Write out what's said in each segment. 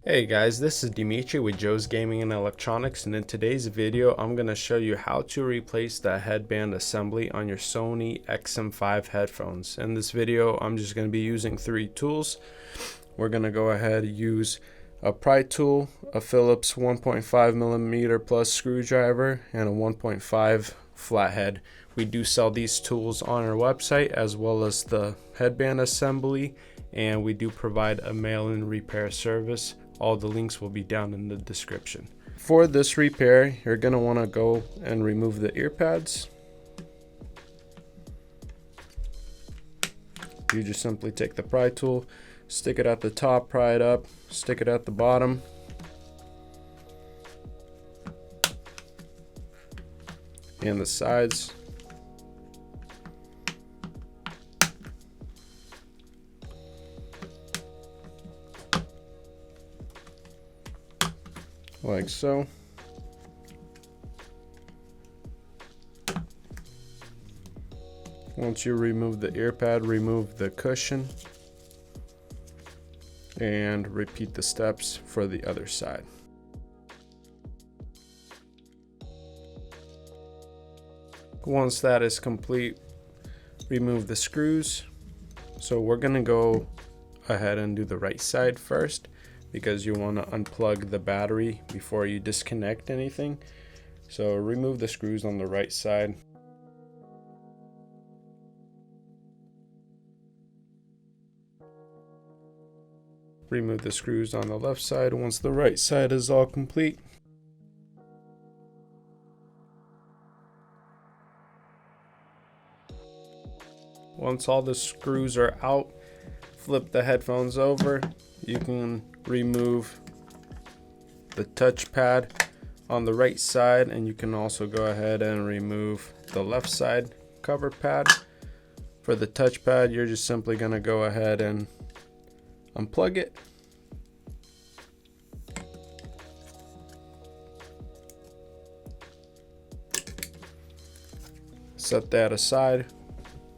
Hey guys, this is Dimitri with Joe's Gaming and Electronics, and in today's video I'm going to show you how to replace the headband assembly on your Sony XM5 headphones. In this video I'm just going to be using three tools. We're going to go ahead and use a pry tool, a Phillips 1.5mm plus screwdriver, and a 1.5 flathead. We do sell these tools on our website as well as the headband assembly, and we do provide a mail-in repair service. All the links will be down in the description. For this repair, you're going to want to go and remove the earpads. You just simply take the pry tool, stick it at the top, pry it up, stick it at the bottom. And the sides. Like so. Once you remove the ear pad, remove the cushion and repeat the steps for the other side. Once that is complete, remove the screws. So we're going to go ahead and do the right side first, because you want to unplug the battery before you disconnect anything. So remove the screws on the right side. Remove the screws on the left side once the right side is all complete. Once all the screws are out, flip the headphones over. You can remove the touchpad on the right side, and you can also go ahead and remove the left side cover pad. For the touchpad, you're just simply going to go ahead and unplug it. Set that aside.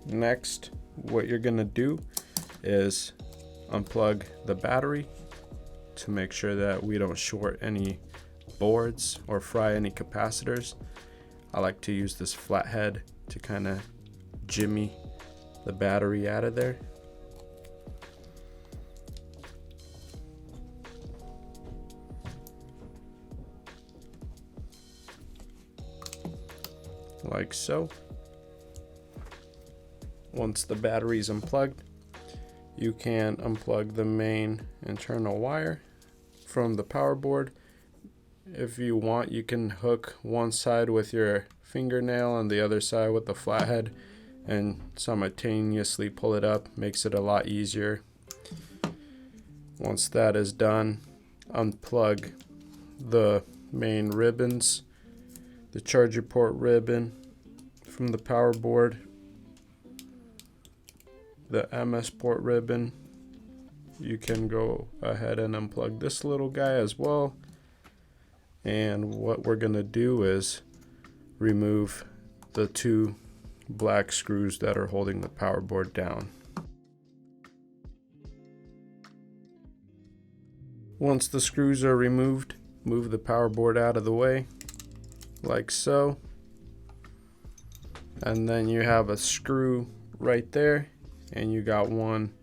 Next, what you're going to do is unplug the battery to make sure that we don't short any boards or fry any capacitors. I like to use this flathead to kind of jimmy the battery out of there. Like so. Once the battery is unplugged, you can unplug the main internal wire from the power board. If you want, you can hook one side with your fingernail and the other side with the flathead and simultaneously pull it up. Makes it a lot easier. Once that is done, unplug the main ribbons, the charger port ribbon from the power board, the MS port ribbon. You can go ahead and unplug this little guy as well. And what we're going to do is remove the two black screws that are holding the power board down. Once the screws are removed, move the power board out of the way, like so. And then you have a screw right there, and you got one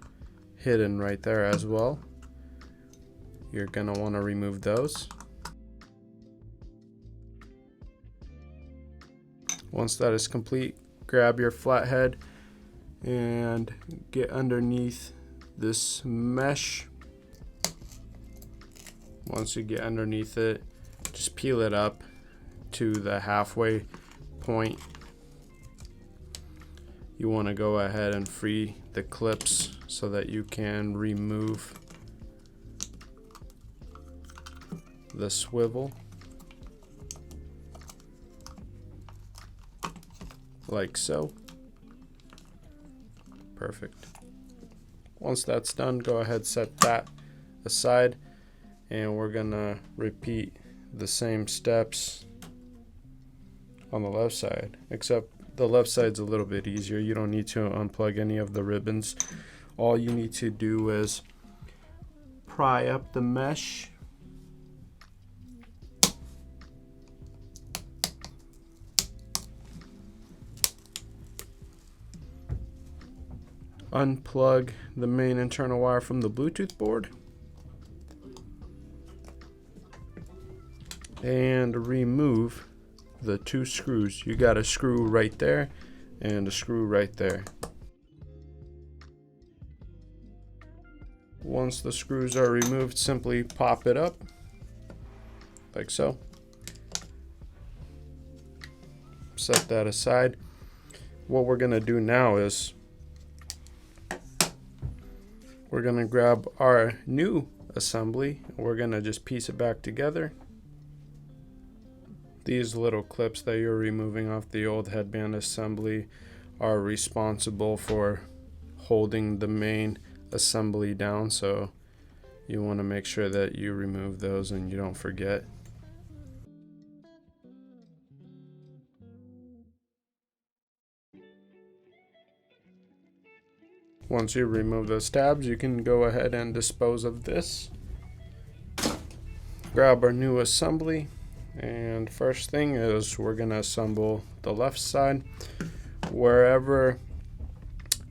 hidden right there as well. You're gonna want to remove those. Once that is complete, grab your flathead and get underneath this mesh. Once you get underneath it, just peel it up to the halfway point. You want to go ahead and free the clips so that you can remove the swivel, like so. Perfect. Once that's done, go ahead, set that aside, and we're gonna repeat the same steps on the left side, except the left side's a little bit easier. You don't need to unplug any of the ribbons. All you need to do is pry up the mesh. Unplug the main internal wire from the Bluetooth board. And remove the two screws. You got a screw right there and a screw right there. Once the screws are removed, simply pop it up like so. Set that aside. What we're gonna do now is we're gonna grab our new assembly. We're gonna just piece it back together. These little clips that you're removing off the old headband assembly are responsible for holding the main assembly down, so you want to make sure that you remove those and you don't forget. Once you remove those tabs, you can go ahead and dispose of this. Grab our new assembly, and first thing is we're going to assemble the left side.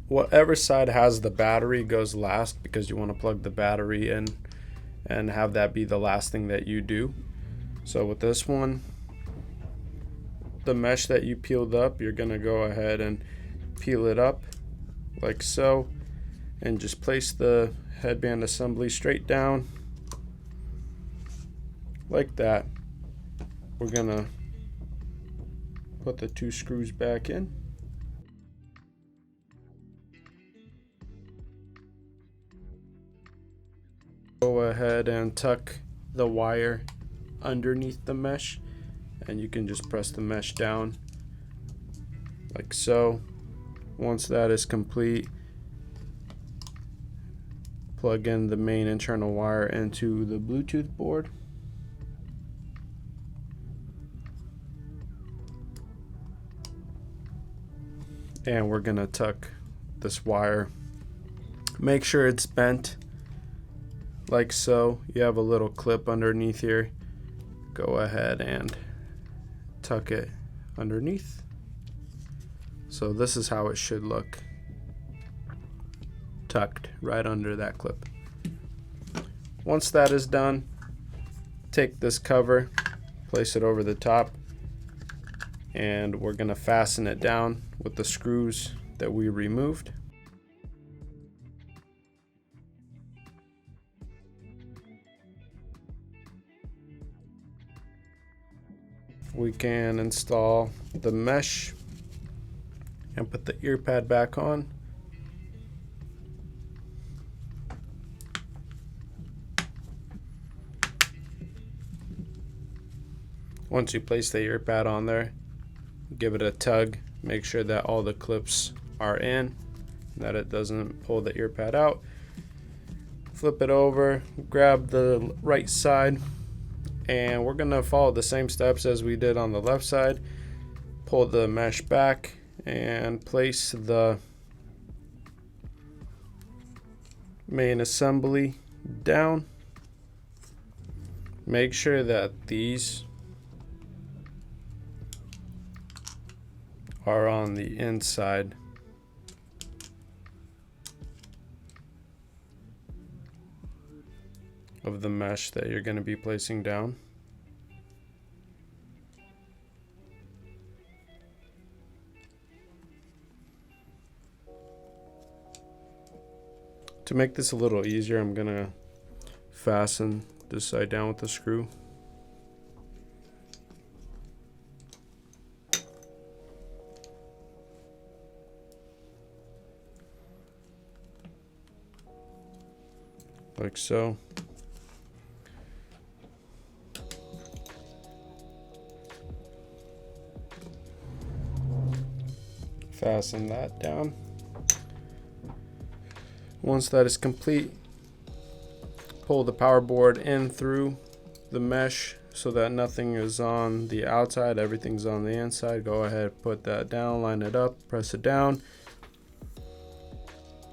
Whatever side has the battery goes last, because you want to plug the battery in and have that be the last thing that you do. So with this one, the mesh that you peeled up, you're going to go ahead and peel it up like so, and just place the headband assembly straight down like that. We're gonna put the two screws back in. Go ahead and tuck the wire underneath the mesh, and you can just press the mesh down like so. Once that is complete, plug in the main internal wire into the Bluetooth board. And we're gonna tuck this wire. Make sure it's bent like so. You have a little clip underneath here. Go ahead and tuck it underneath. So this is how it should look, tucked right under that clip. Once that is done, take this cover, place it over the top, and we're going to fasten it down with the screws that we removed. We can install the mesh and put the ear pad back on. Once you place the ear pad on there, give it a tug. Make sure that all the clips are in, that it doesn't pull the ear pad out. Flip it over, grab the right side, and we're gonna follow the same steps as we did on the left side. Pull the mesh back and place the main assembly down. Make sure that these are on the inside of the mesh that you're going to be placing down. To make this a little easier, I'm going to fasten this side down with the screw. Like so. Fasten that down. Once that is complete, pull the power board in through the mesh so that nothing is on the outside, everything's on the inside. Go ahead, put that down, line it up, press it down,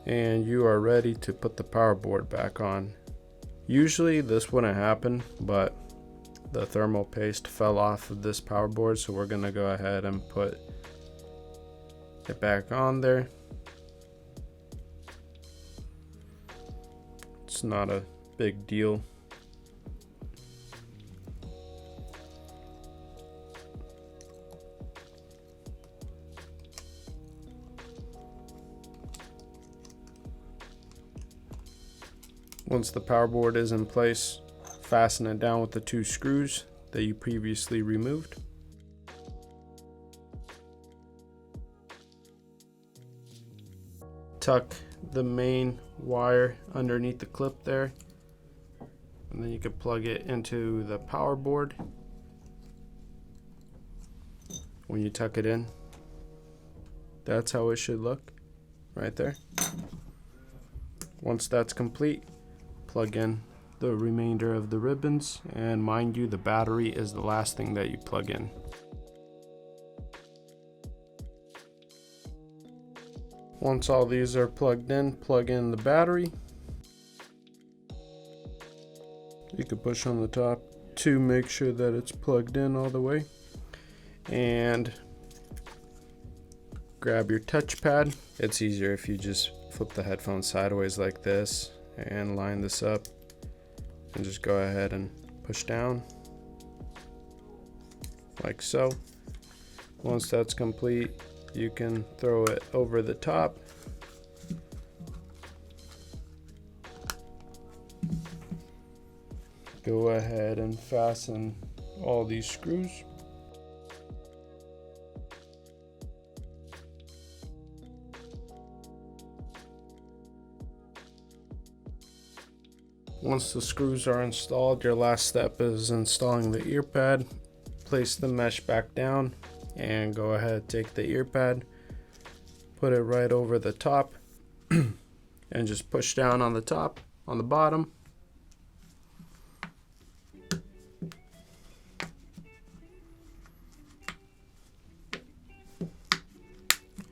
and you are ready to put the power board back on. Usually this wouldn't happen, but the thermal paste fell off of this power board, so we're gonna go ahead and put it back on there. It's not a big deal. Once the power board is in place, fasten it down with the 2 screws that you previously removed. Tuck the main wire underneath the clip there, and then you can plug it into the power board. When you tuck it in, that's how it should look right there. Once that's complete, plug in the remainder of the ribbons, and mind you, the battery is the last thing that you plug in. Once all these are plugged in, plug in the battery. You can push on the top to make sure that it's plugged in all the way, and grab your touchpad. It's easier if you just flip the headphone sideways like this and line this up, and just go ahead and push down like so. Once that's complete, you can throw it over the top. Go ahead and fasten all these screws. Once the screws are installed, your last step is installing the ear pad. Place the mesh back down and go ahead, take the ear pad, put it right over the top and just push down on the top, on the bottom.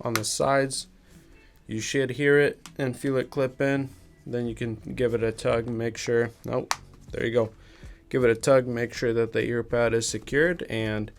On the sides, you should hear it and feel it clip in. Then you can give it a tug, make sure, nope, there you go. Give it a tug, make sure that the ear pad is secured, and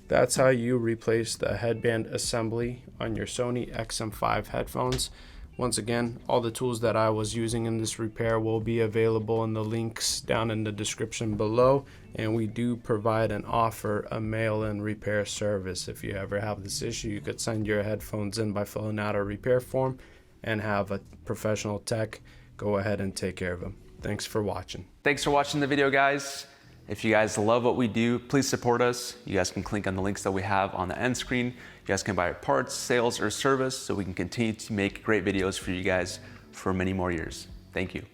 that's how you replace the headband assembly on your Sony XM5 headphones. Once again, all the tools that I was using in this repair will be available in the links down in the description below, and we do provide and offer a mail-in repair service. If you ever have this issue, you could send your headphones in by filling out a repair form and have a professional tech go ahead and take care of them. Thanks for watching. Thanks for watching the video, guys. If you guys love what we do, please support us. You guys can click on the links that we have on the end screen. You guys can buy our parts, sales, or service so we can continue to make great videos for you guys for many more years. Thank you.